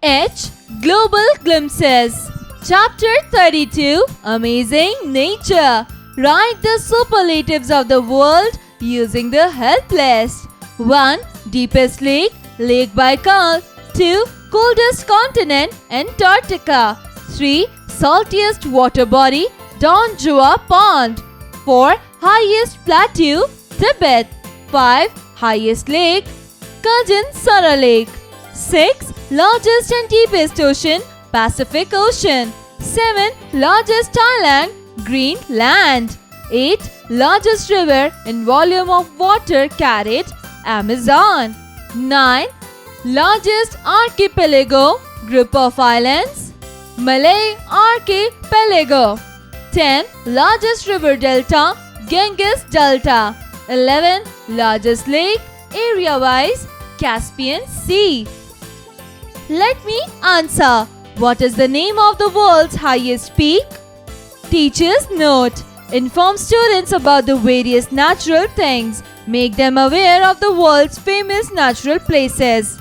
H. Global Glimpses. Chapter 32. Amazing Nature. Write the superlatives of the world using the help list. 1. Deepest lake, Lake Baikal. 2. Coldest continent, Antarctica. 3. Saltiest water body, Don Jua Pond. 4. Highest plateau, Tibet. 5. Highest lake, Kajin Sara Lake. 6. Largest and deepest ocean, Pacific Ocean. 7. Largest island, Greenland. 8. Largest river in volume of water carried, Amazon. 9. Largest archipelago, group of islands, Malay Archipelago. 10. Largest river delta, Ganges Delta. 11. Largest lake, area-wise, Caspian Sea. Let me answer. What is the name of the world's highest peak? Teachers note. Inform students about the various natural things. Make them aware of the world's famous natural places.